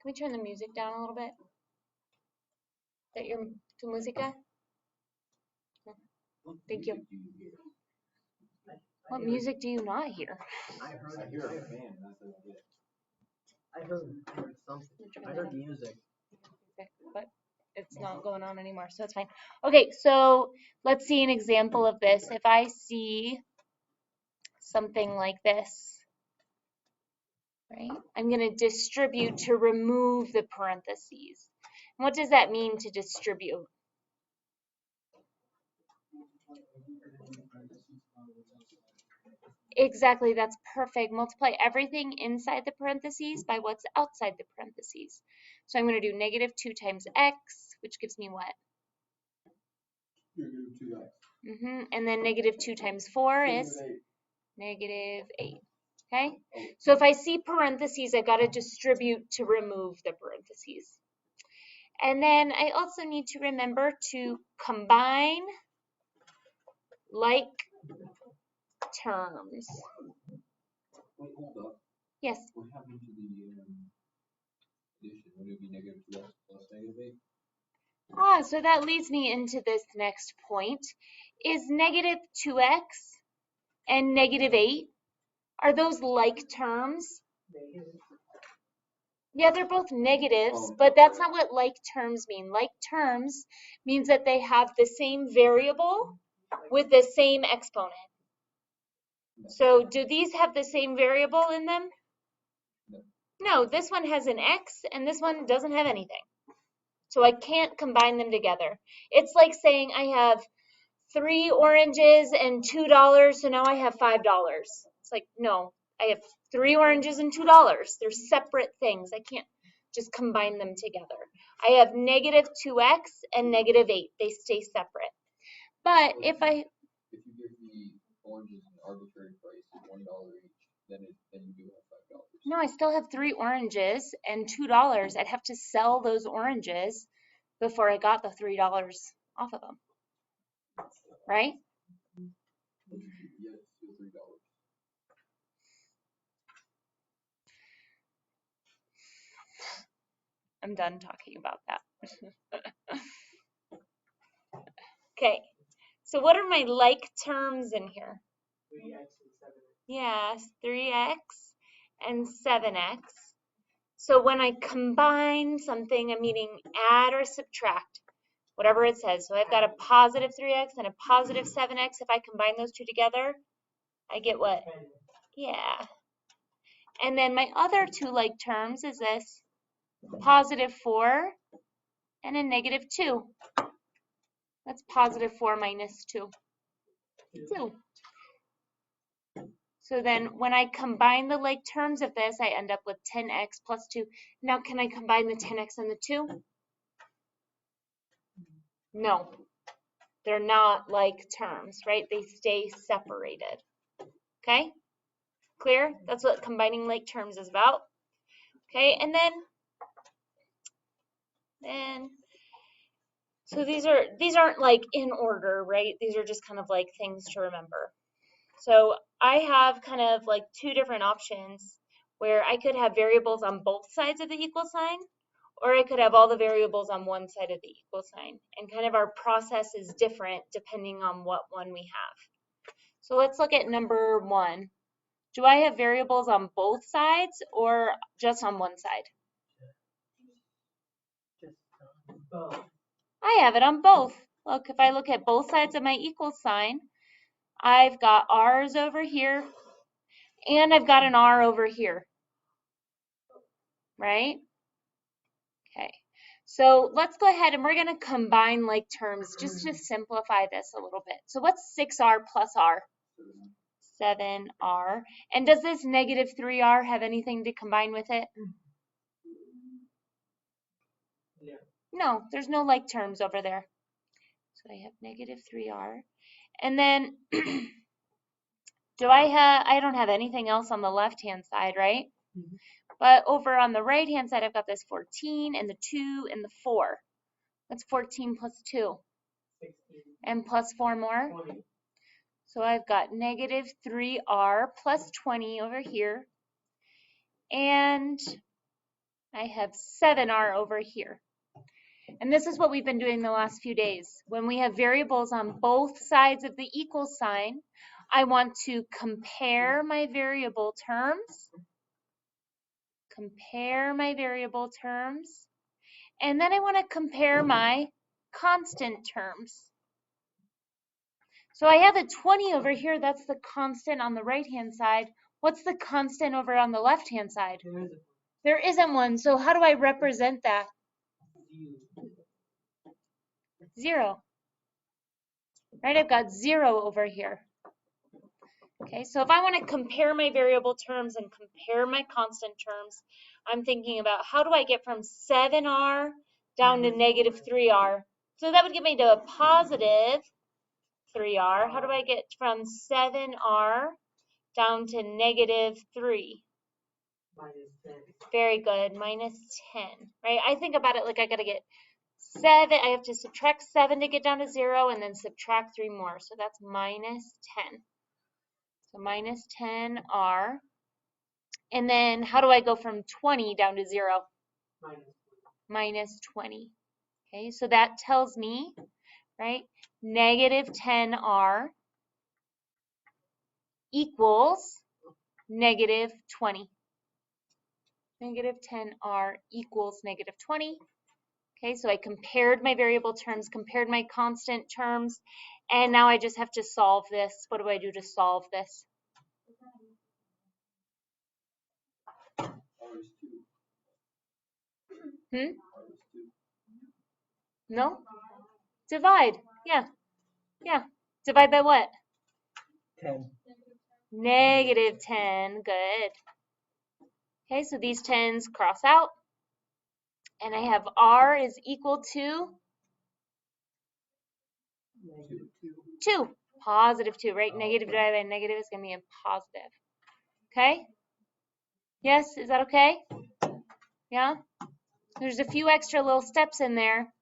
we turn the music down a little bit? Is that your tu música? Thank you. What music do you not hear? I hear a fan. I heard something. I heard music. But it's not going on anymore, so it's fine. Okay, so let's see an example of this. If I see something like this, right? I'm going to distribute to remove the parentheses. What does that mean to distribute? Exactly, that's perfect. Multiply everything inside the parentheses by what's outside the parentheses. So I'm going to do negative 2 times x, which gives me what? Negative 2x. And then negative 2 times 4 is negative 8. Okay? So if I see parentheses, I've got to distribute to remove the parentheses. And then I also need to remember to combine like terms. Wait, hold up. Yes. What happened to the addition? Would it be negative 2x plus negative 8? So that leads me into this next point. Is negative 2x and negative 8, are those like terms? Yeah, they're both negatives, but that's not what like terms mean. Like terms means that they have the same variable with the same exponent. So do these have the same variable in them? No, this one has an x and this one doesn't have anything. So I can't combine them together. It's like saying I have 3 oranges and $2, so now I have $5. It's like, no, I have 3 oranges and $2. They're separate things. I can't just combine them together. I have negative 2x and negative 8. They stay separate. But if you give the oranges an arbitrary price of $1 each, then you do have $5. No, I still have 3 oranges and $2. I'd have to sell those oranges before I got the $3 off of them. Right? Yes, $3. I'm done talking about that. Okay, so what are my like terms in here? 3x and 7x. Yes, 3x and 7x. So when I combine something, I'm meaning add or subtract, whatever it says. So I've got a positive 3x and a positive 7x. If I combine those two together, I get what? Yeah. And then my other two like terms is this, positive 4 and a negative 2. That's positive 4 minus 2. 2. So then when I combine the like terms of this, I end up with 10x plus 2. Now can I combine the 10x and the 2? No. They're not like terms, right? They stay separated. Okay? Clear? That's what combining like terms is about. Okay, and then so these aren't like in order, right? These are just kind of like things to remember. So I have kind of like 2 different options where I could have variables on both sides of the equal sign, or I could have all the variables on one side of the equal sign. And kind of our process is different depending on what one we have. So let's look at number 1. Do I have variables on both sides or just on one side? I have it on both. Look, if I look at both sides of my equal sign, I've got r's over here, and I've got an r over here, right? Okay, so let's go ahead and we're going to combine like terms just to simplify this a little bit. So what's 6r plus r? 7r. And does this negative 3r have anything to combine with it? No, there's no like terms over there. So I have negative 3r. And then I don't have anything else on the left-hand side, right? Mm-hmm. But over on the right-hand side, I've got this 14 and the 2 and the 4. What's 14 plus 2? 16. And plus 4 more? 20. So I've got negative 3r plus 20 over here. And I have 7r over here. And this is what we've been doing the last few days. When we have variables on both sides of the equal sign, I want to compare my variable terms. Compare my variable terms. And then I want to compare my constant terms. So I have a 20 over here. That's the constant on the right-hand side. What's the constant over on the left-hand side? There isn't one. So how do I represent that? 0. Right? I've got 0 over here. Okay, so if I want to compare my variable terms and compare my constant terms, I'm thinking about how do I get from 7r down to negative 3r? So that would get me to a positive 3r. How do I get from 7r down to negative 3? Minus 10. Very good, minus 10, right? I think about it like I got to get 7, I have to subtract 7 to get down to 0 and then subtract 3 more. So that's minus 10. So minus 10r. And then how do I go from 20 down to 0? Minus 20. Okay, so that tells me, right, negative 10r equals negative 20. Negative 10r equals negative 20. Okay, so I compared my variable terms, compared my constant terms, and now I just have to solve this. What do I do to solve this? No? Divide. Yeah. Yeah. Divide by what? 10. Negative 10. Good. Okay, so these 10s cross out. And I have r is equal to 2. Positive 2, right? Negative divided by negative is going to be a positive. Okay? Yes, is that okay? Yeah? There's a few extra little steps in there,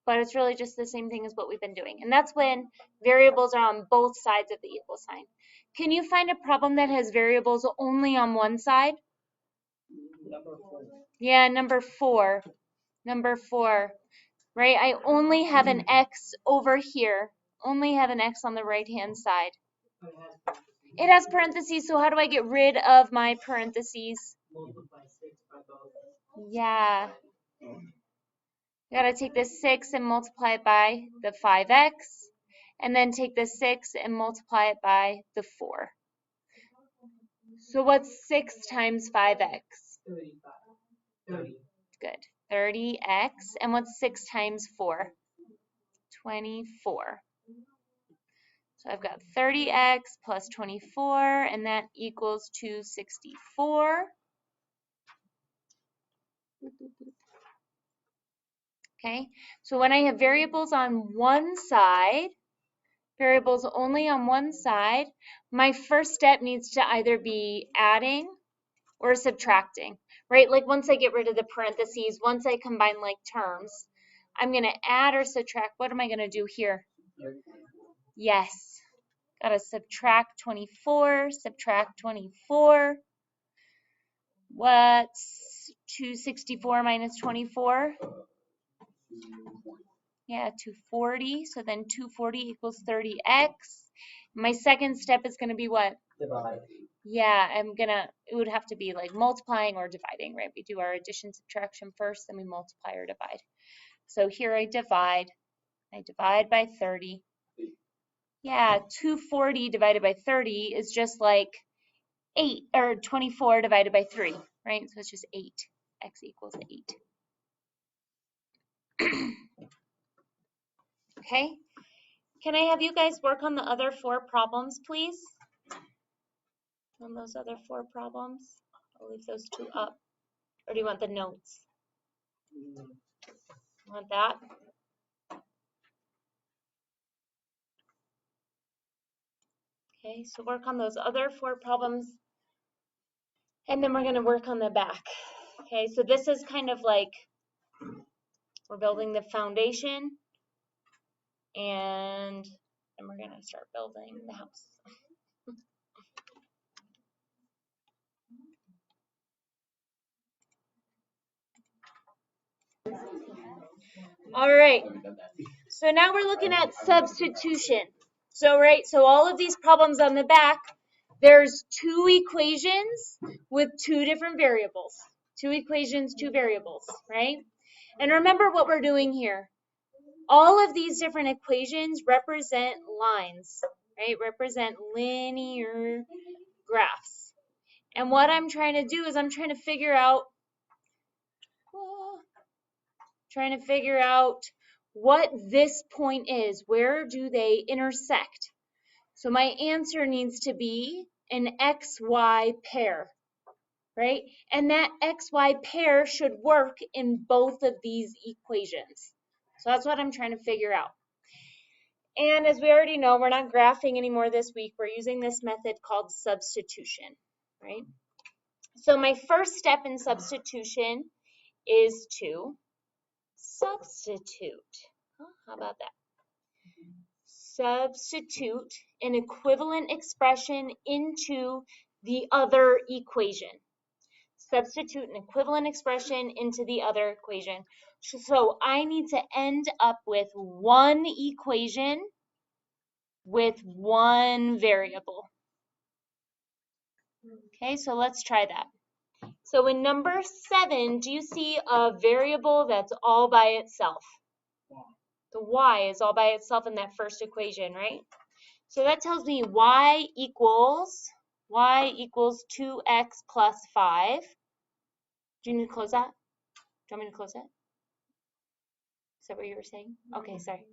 but it's really just the same thing as what we've been doing. And that's when variables are on both sides of the equal sign. Can you find a problem that has variables only on one side? Number 4. Yeah, number 4. Number 4, right? I only have an x over here. Only have an x on the right-hand side. It has parentheses, so how do I get rid of my parentheses? Multiply 6 by both. Yeah. You gotta take this 6 and multiply it by the 5x, and then take the 6 and multiply it by the 4. So what's 6 times 5x? 35. 30. Good. 30x. And what's 6 times 4? 24. So I've got 30x plus 24, and that equals 264. Okay, so when I have variables on one side, variables only on one side, my first step needs to either be adding or subtracting, right? Like once I get rid of the parentheses, once I combine like terms, I'm going to add or subtract. What am I going to do here? Yes, got to subtract 24, subtract 24. What's 264 minus 24? Yeah, 240. So then 240 equals 30x. My second step is going to be what? Divide. Yeah, it would have to be like multiplying or dividing, right? We do our addition, subtraction first, then we multiply or divide. So here I divide by 30. Yeah, 240 divided by 30 is just like 8, or 24 divided by 3, right? So it's just 8. X equals 8. Okay, can I have you guys work on the other 4 problems, please? On those other 4 problems? I'll leave those 2 up. Or do you want the notes? Want that? Okay, so work on those other 4 problems, and then we're going to work on the back. Okay, so this is kind of like we're building the foundation, and then we're going to start building the house. All right. So now we're looking at substitution. So all of these problems on the back, there's two equations with two different variables. Two equations, two variables, right? And remember what we're doing here. All of these different equations represent lines, right? Represent linear graphs. And what I'm trying to do is I'm trying to figure out what this point is. Where do they intersect? So my answer needs to be an XY pair, right? And that XY pair should work in both of these equations. So that's what I'm trying to figure out. And as we already know, we're not graphing anymore this week. We're using this method called substitution, right? So my first step in substitution is to substitute. How about that? Substitute an equivalent expression into the other equation. Substitute an equivalent expression into the other equation. So I need to end up with one equation with one variable. Okay, so let's try that. So in number 7, do you see a variable that's all by itself? The y is all by itself in that first equation, right? So that tells me y equals 2x plus 5. Do you need to close that? Do you want me to close it? Is that what you were saying? Okay, sorry.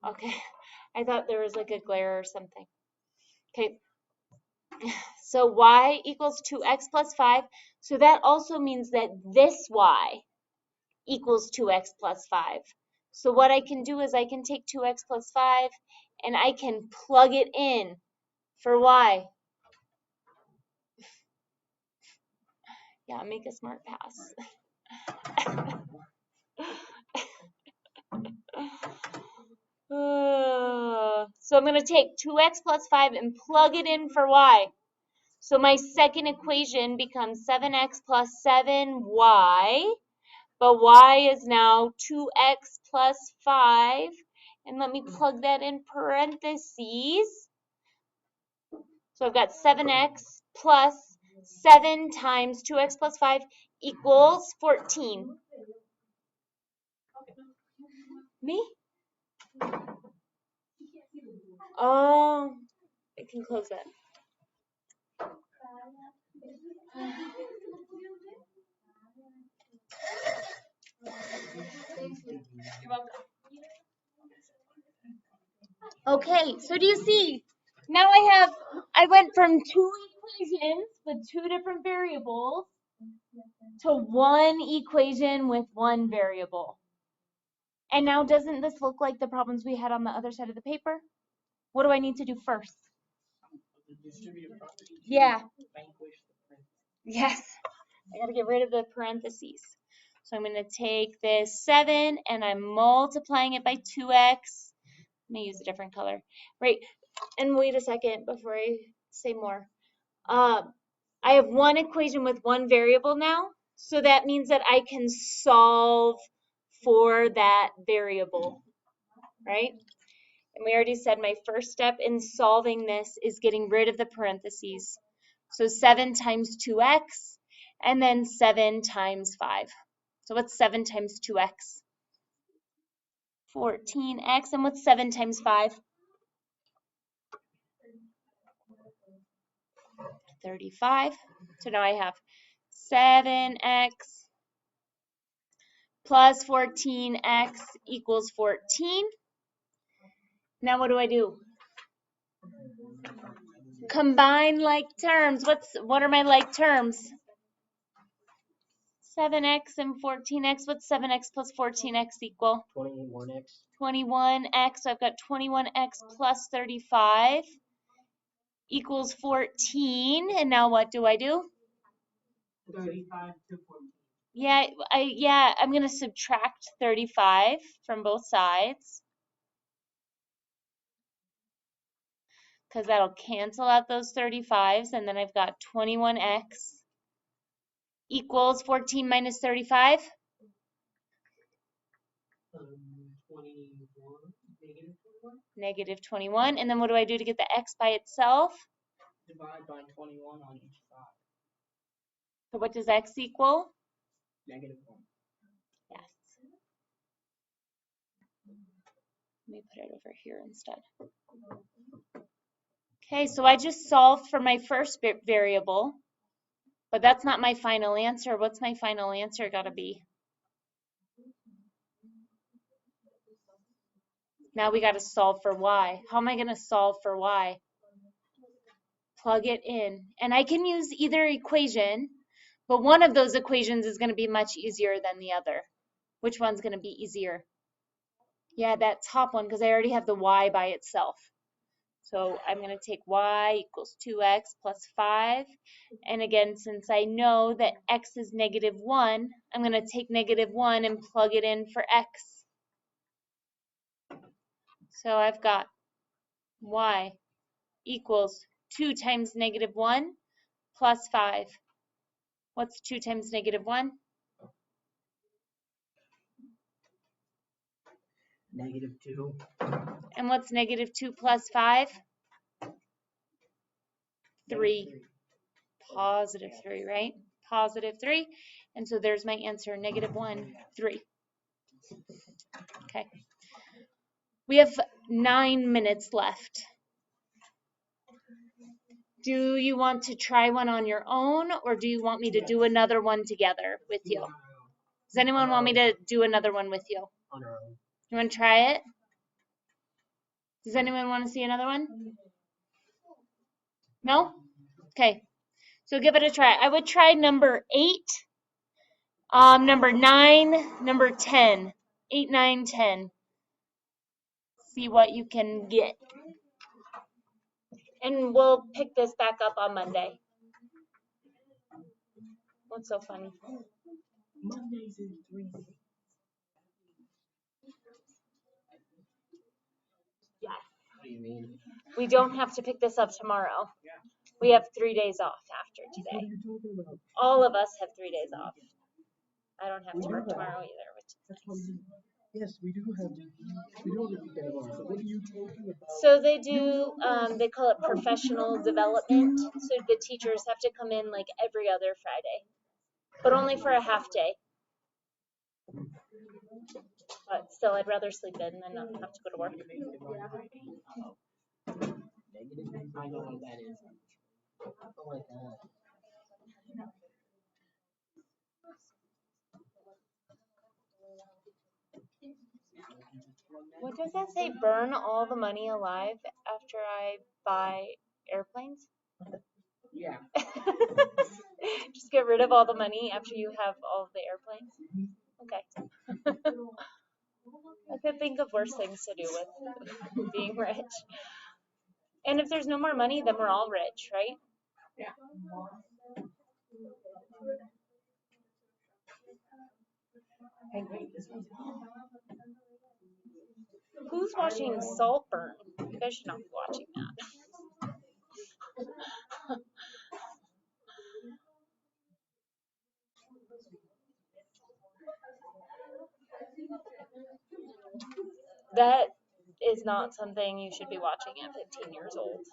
Okay, I thought there was like a glare or something. Okay, so y equals 2x plus 5. So that also means that this y equals 2x plus 5. So what I can do is I can take 2x plus 5 and I can plug it in for y. Yeah, make a smart pass. So I'm going to take 2x plus 5 and plug it in for y. So my second equation becomes 7x plus 7y. But y is now 2x plus 5. And let me plug that in parentheses. So I've got 7x plus 7 times 2x plus 5 equals 14. Me? Oh, I can close that. You're welcome. Okay, so do you see? Now I went from two equations with two different variables to one equation with one variable. And now doesn't this look like the problems we had on the other side of the paper? What do I need to do first? Yeah. Yes. I got to get rid of the parentheses. So I'm going to take this 7 and I'm multiplying it by 2x. Let me use a different color. Right. And wait a second before I say more. I have one equation with one variable now. So that means that I can solve for that variable. Right? And we already said my first step in solving this is getting rid of the parentheses. So 7 times 2x, and then 7 times 5. So what's 7 times 2x? 14x. And what's 7 times 5? 35. So now I have 7x plus 14x equals 14. Now what do? Combine like terms. What are my like terms? 7x and 14x. What's 7x plus 14x equal? 21x. 21x. So I've got 21x plus 35 equals 14. And now what do? 35 to 14. Yeah, I'm going to subtract 35 from both sides, because that'll cancel out those 35s, and then I've got 21x equals 14 minus 35. 21, Negative 21. And then what do I do to get the x by itself? divide by 21 on each side. So what does x equal? -1. Yes. Let me put it over here instead. Okay, so I just solved for my first variable, but that's not my final answer. What's my final answer gotta be? Now we gotta solve for y. How am I gonna solve for y? Plug it in. And I can use either equation, but one of those equations is gonna be much easier than the other. Which one's gonna be easier? Yeah, that top one, because I already have the y by itself. So I'm going to take y equals 2x plus 5. And again, since I know that x is -1, I'm going to take -1 and plug it in for x. So I've got y equals 2 times -1 plus 5. What's 2 times -1? -2. And what's -2 plus 5? 3. Positive 3, right? Positive 3. And so there's my answer, -1, 3. Okay. We have 9 minutes left. Do you want to try one on your own, or do you want me to do another one together with you? Does anyone want me to do another one with you? On our own. You want to try it? Does anyone want to see another one? No? Okay. So give it a try. I would try number 8, number 9, number 10. 8, 9, 10. See what you can get. And we'll pick this back up on Monday. What's so funny? Mondays in 3 days. Yes. What do you mean? We don't have to pick this up tomorrow. We have 3 days off after today. What are you talking about? All of us have 3 days off. I don't have to work tomorrow either, which is nice. Yes, we do have the weekend off. So what are you talking about? So they do, they call it professional development. So the teachers have to come in like every other Friday, but only for a half day. But still, I'd rather sleep in than not have to go to work. I know what that is. Oh my God. What does that say? Burn all the money alive after I buy airplanes? Yeah. Just get rid of all the money after you have all of the airplanes? Okay. I could think of worse things to do with being rich. And if there's no more money, then we're all rich, right? Yeah. Who's watching Saltburn? You guys should not be watching that. That is not something you should be watching at 15 years old.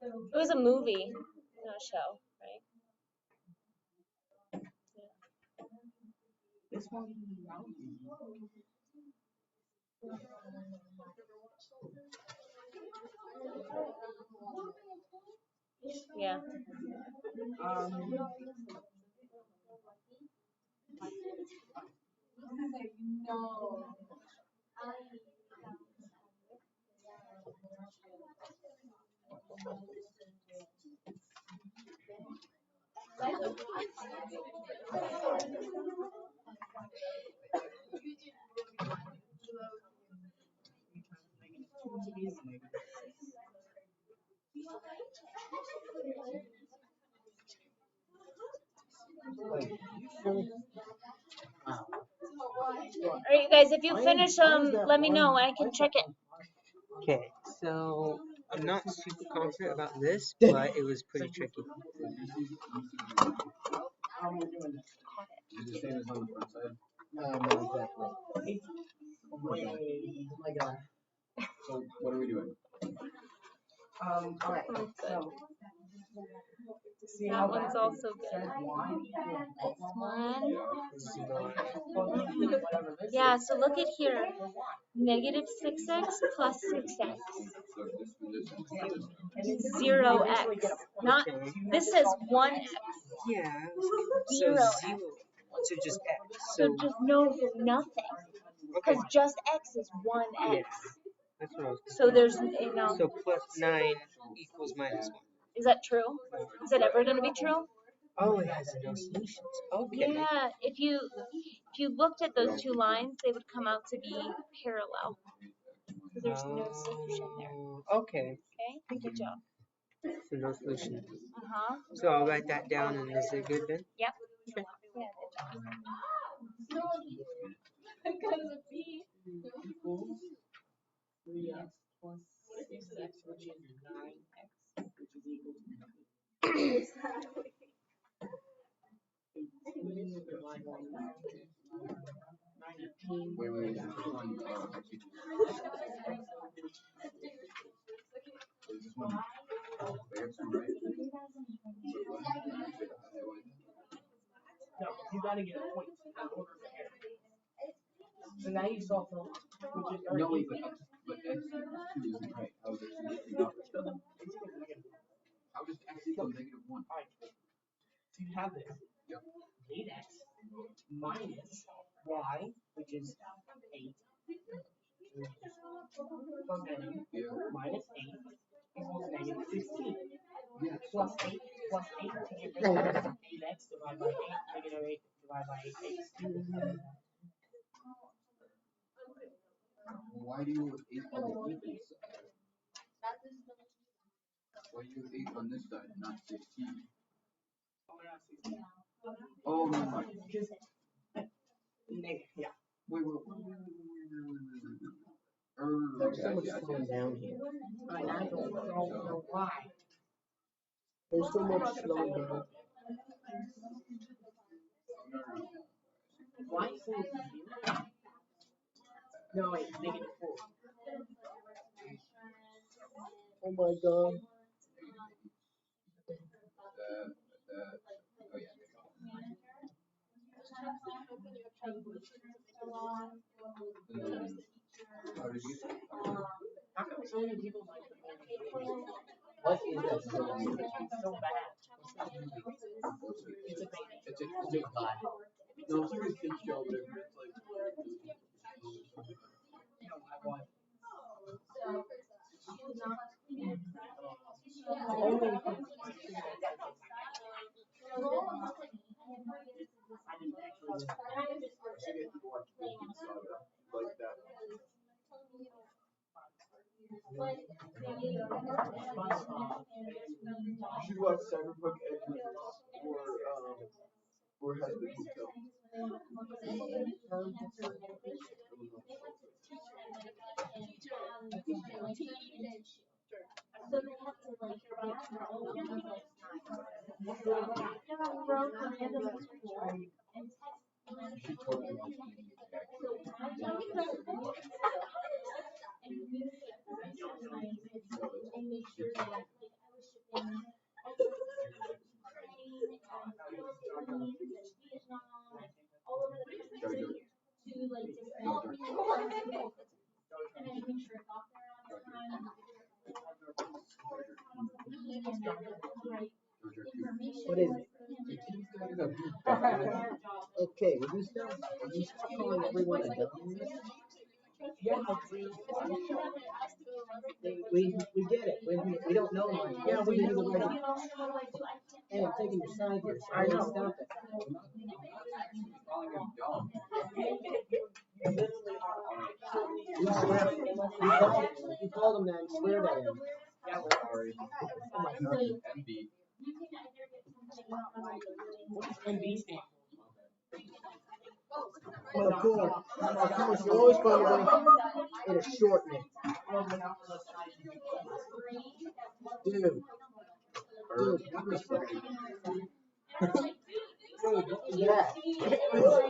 It was a movie, not a show, right? This one. Yeah. Wow. All right, you guys, if you finish them, let me know. I can check it. Okay, so I'm not super confident about this, but it was pretty tricky. how we're doing this. Is it the same as on the front side? Not exactly. Oh my god. So what are we doing? Alright, so. See That how one's that also good. says y This one. whatever this Yeah, is. so look at here. Negative 6x plus 6x. So this Is 0x. Not, this says 1x. Yeah. So 0 x. 0. So just x. So just no, nothing. Because just x is 1x. Yeah. That's what I was So there's, you know. So plus 9 equals minus 1. Is that true? Is it ever going to be true? Oh, it has no solutions. Okay. Yeah. If you looked at those two lines, they would come out to be parallel. So there's no solution there. Okay. Okay. Good job. So no solution. Uh-huh. So I'll write that down, and is it good then? Yep. Okay. Yeah, good job. Because of b equals 3x plus 6x, which is 9x, which is equal to exactly. 18 divided by 19. wait. This one, is this one the X one, right? No, you gotta get a point in order to carry. So now you solve for 1, which is very No, wait, easy. but X2 isn't right. How is X2 not right? How does X equal negative 1? Alright, so you have this. Yep. 8x minus y, which is 8. Plug that in. Yeah. Minus 8 equals negative 16. Yeah. Plus 8 to get rid of 8x divided by 8, negative 8 divided by 8x. Why do you have 8 on the even side? Why do you have 8 on this side, not 16? Oh, never mind. Yeah. Wait. There's so much slowing down here. I don't know why. There's so much slowing down. Why is it 0? No, wait, negative 4. Oh my god. Oh yeah. How did you? How come so many people like the movie? What is that? It's so bad. It's a baby. It's a big lie. No, it's like a kid show, whatever. It's like. No, I want. Only because my students I didn't actually. Like that. You should watch Cyberpunk Edge or Has Been Hotel. You should totally watch What is it? Okay, will you stop calling everyone a dummy? Yeah, we get it. We don't know much. Yeah, we do. Hey, I'm taking your side here. So I know. Stop it. calling him dumb. You called him that and swear at him. Yeah, sorry. Oh my god. MB. What does MB stand for? Oh, cool. Of course, you always probably in a short name. Dude, give me Yeah.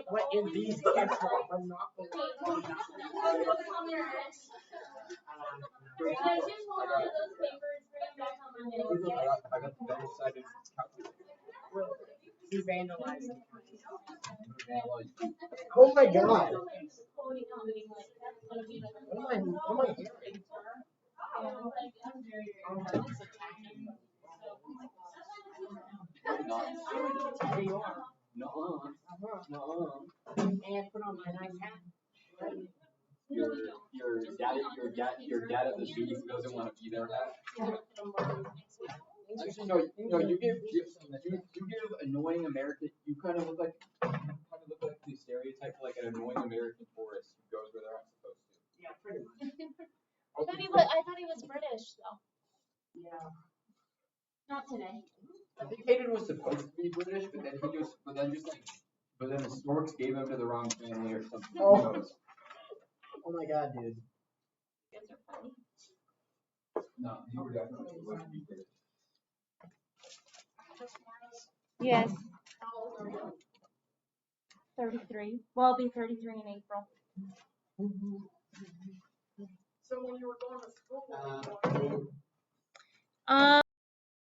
What in these textbooks? I'm not. I got the double-sided calculator. He vandalized. Oh Oh my god. What am I hearing? There you are. No. No. And put on my nice hat. Your dad at the zoo who doesn't want to be there. Actually, no. You give annoying American. You kind of look like the stereotype of like an annoying American tourist who goes where they're not supposed to. Yeah, pretty much. I thought he was British though. Yeah. Not today. I think Hayden was supposed to be British, but then the storks gave him to the wrong family or something. Oh. Oh my god, dude. You guys are funny. No, you were definitely supposed to be British. Yes. 33. Well, I'll be 33 in April.